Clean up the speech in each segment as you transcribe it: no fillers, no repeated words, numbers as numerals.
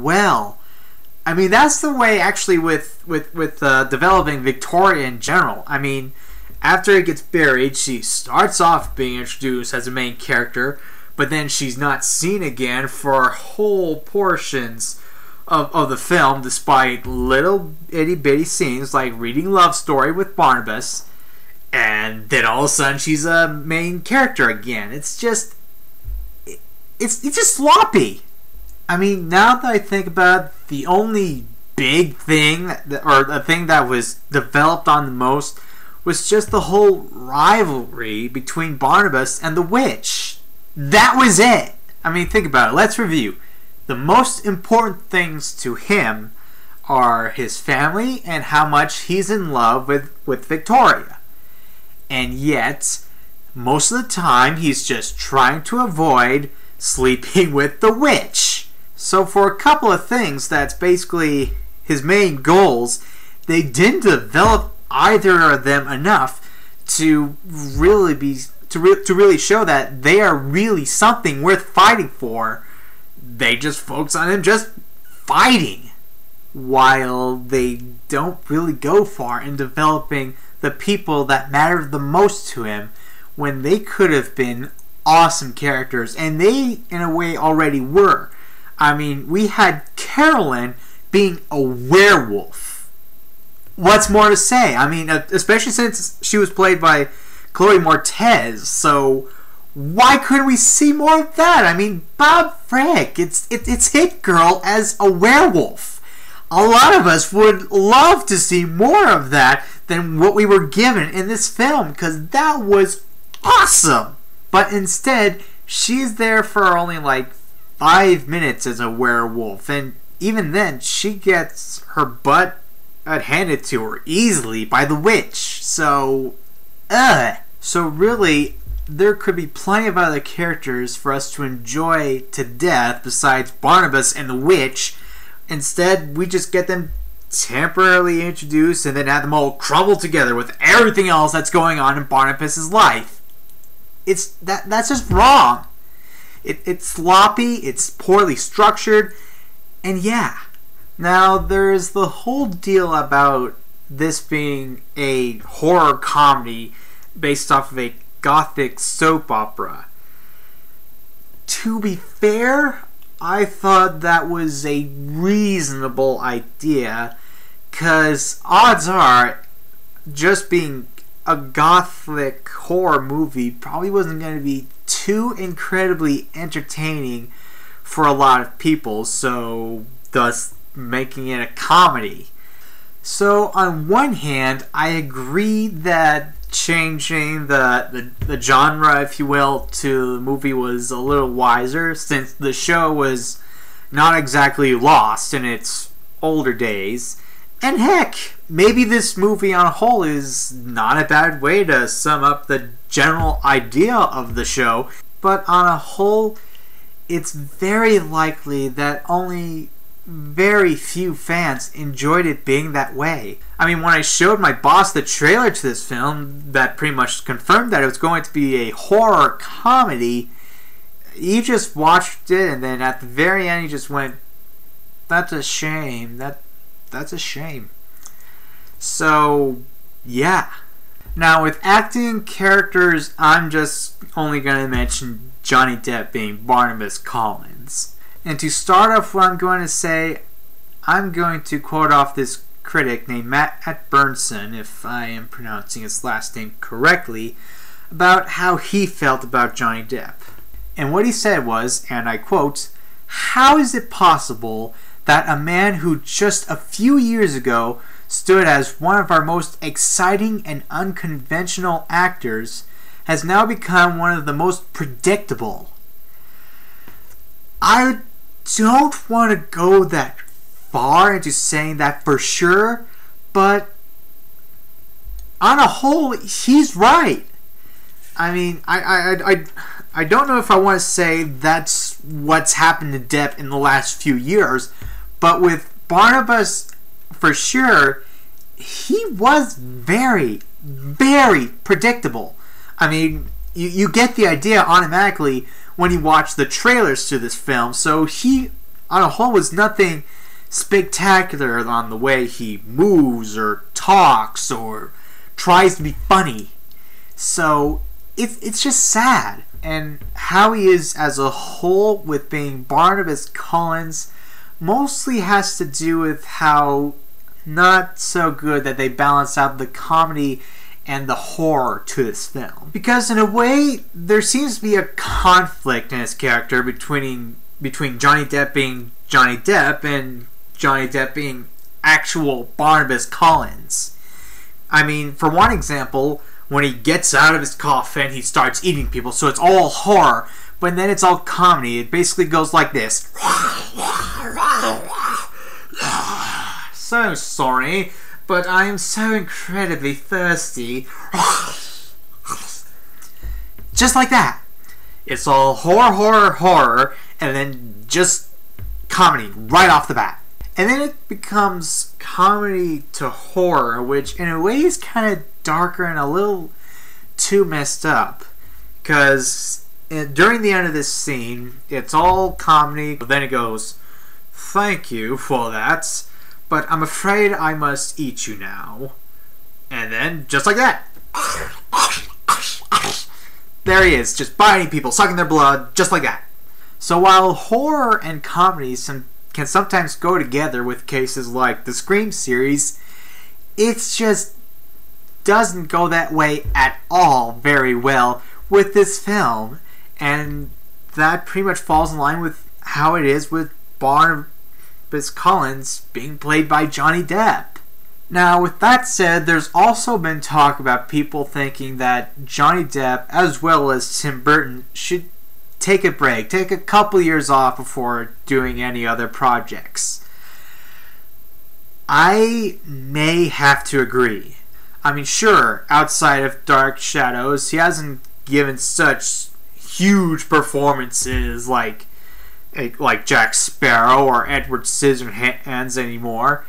well. I mean, that's the way actually with developing Victoria in general. I mean, after it gets buried, she starts off being introduced as a main character, but then she's not seen again for whole portions of the film, despite little itty bitty scenes like reading Love Story with Barnabas, and then all of a sudden she's a main character again. It's just sloppy. I mean, now that I think about it, the only big thing, or the thing that was developed on the most, was just the whole rivalry between Barnabas and the witch. That was it. I mean, think about it. Let's review. The most important things to him are his family and how much he's in love with Victoria. And yet, most of the time, he's just trying to avoid sleeping with the witch. So for a couple of things that's basically his main goals, they didn't develop either of them enough to really show that they are really something worth fighting for. They just focus on him just fighting, while they don't really go far in developing the people that matter the most to him, when they could have been awesome characters, and they in a way already were. I mean, we had Carolyn being a werewolf. What's more to say? I mean, especially since she was played by Chloe Moretz, so why couldn't we see more of that? I mean, Bob Frick, it's Hit Girl as a werewolf. A lot of us would love to see more of that than what we were given in this film, because that was awesome. But instead, she's there for only like 5 minutes as a werewolf, and even then, she gets her butt handed to her easily by the witch. So really, there could be plenty of other characters for us to enjoy to death besides Barnabas and the witch. Instead, we just get them temporarily introduced and then have them all crumble together with everything else that's going on in Barnabas's life. That's just wrong. It's sloppy, it's poorly structured, and yeah. Now, there's the whole deal about this being a horror comedy based off of a gothic soap opera. To be fair, I thought that was a reasonable idea, because odds are, just being a gothic horror movie probably wasn't going to be too incredibly entertaining for a lot of people, so thus making it a comedy. So on one hand, I agree that changing the genre, if you will, to the movie was a little wiser, since the show was not exactly lost in its older days. And heck, maybe this movie on a whole is not a bad way to sum up the general idea of the show, but on a whole, it's very likely that only very few fans enjoyed it being that way. I mean, when I showed my boss the trailer to this film that pretty much confirmed that it was going to be a horror comedy, he just watched it, and then at the very end he just went, "That's a shame. That's a shame." So, yeah. Now, with acting characters, I'm just only going to mention Johnny Depp being Barnabas Collins. And to start off what I'm going to say, I'm going to quote off this critic named Matt Bernson, if I am pronouncing his last name correctly, about how he felt about Johnny Depp. And what he said was, and I quote, "How is it possible that a man who just a few years ago stood as one of our most exciting and unconventional actors has now become one of the most predictable?" I don't want to go that far into saying that for sure, but on a whole, he's right. I mean, I don't know if I want to say that's what's happened to Depp in the last few years, but with Barnabas, for sure, he was very, very predictable. I mean, you get the idea automatically when you watch the trailers to this film, so he on a whole was nothing spectacular on the way he moves or talks or tries to be funny. So it's just sad. And how he is as a whole with being Barnabas Collins mostly has to do with how not so good that they balance out the comedy and the horror to this film. Because in a way, there seems to be a conflict in his character between Johnny Depp being Johnny Depp and Johnny Depp being actual Barnabas Collins. I mean, for one example, when he gets out of his coffin, he starts eating people, so it's all horror, but then it's all comedy. It basically goes like this. So sorry, but I am so incredibly thirsty. Just like that. It's all horror, horror, horror, and then just comedy right off the bat. And then it becomes comedy to horror, which in a way is kind of darker and a little too messed up. Because during the end of this scene, it's all comedy, but then it goes, "Thank you for that, but I'm afraid I must eat you now." And then, just like that, there he is, just biting people, sucking their blood, just like that. So while horror and comedy can sometimes go together with cases like the Scream series, it just doesn't go that way at all very well with this film. And that pretty much falls in line with how it is with Barnabas Collins being played by Johnny Depp. Now, with that said, there's also been talk about people thinking that Johnny Depp, as well as Tim Burton, should take a break, take a couple years off before doing any other projects. I may have to agree. I mean, sure, outside of Dark Shadows, he hasn't given such huge performances like Jack Sparrow or Edward Scissorhands anymore.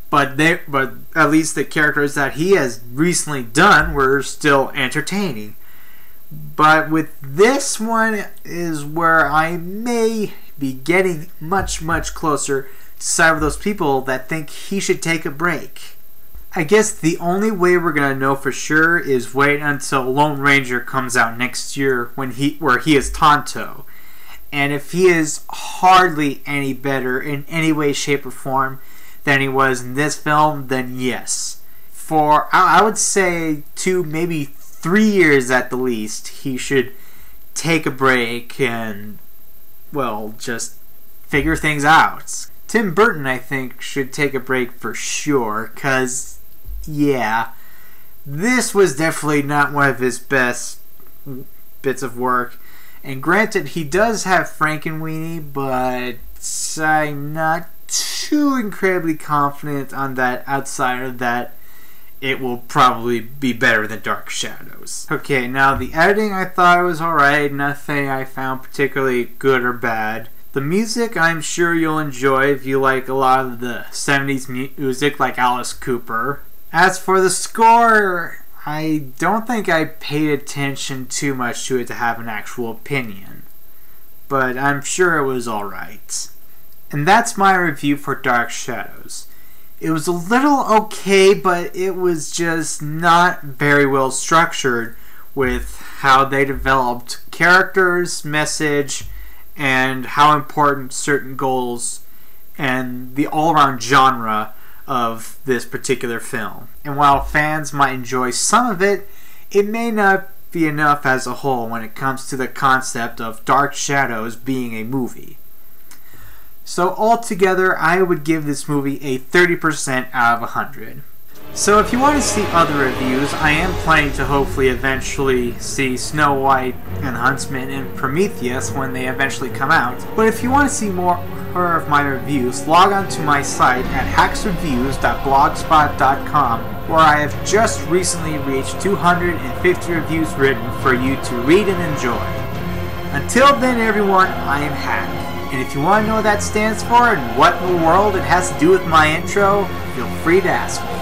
But at least the characters that he has recently done were still entertaining. But with this one is where I may be getting much, much closer to side of those people that think he should take a break. I guess the only way we're going to know for sure is wait until Lone Ranger comes out next year where he is Tonto. And if he is hardly any better in any way, shape, or form than he was in this film, then yes. For, I would say, 2, maybe 3 years at the least, he should take a break and, well, just figure things out. Tim Burton, I think, should take a break for sure, because, yeah, this was definitely not one of his best bits of work. And granted, he does have Frankenweenie, but I'm not too incredibly confident on that outside of that it will probably be better than Dark Shadows. Okay, now the editing I thought was alright, nothing I found particularly good or bad. The music I'm sure you'll enjoy if you like a lot of the 70s music like Alice Cooper. As for the score, I don't think I paid attention too much to it to have an actual opinion, but I'm sure it was alright. And that's my review for Dark Shadows. It was a little okay, but it was just not very well structured with how they developed characters, message, and how important certain goals and the all-around genre of this particular film. And while fans might enjoy some of it, it may not be enough as a whole when it comes to the concept of Dark Shadows being a movie. So altogether, I would give this movie a 30% out of 100. So if you want to see other reviews, I am planning to hopefully eventually see Snow White and Huntsman and Prometheus when they eventually come out. But if you want to see more of my reviews, log on to my site at hacksreviews.blogspot.com, where I have just recently reached 250 reviews written for you to read and enjoy. Until then, everyone, I am Hack. And if you want to know what that stands for and what in the world it has to do with my intro, feel free to ask me.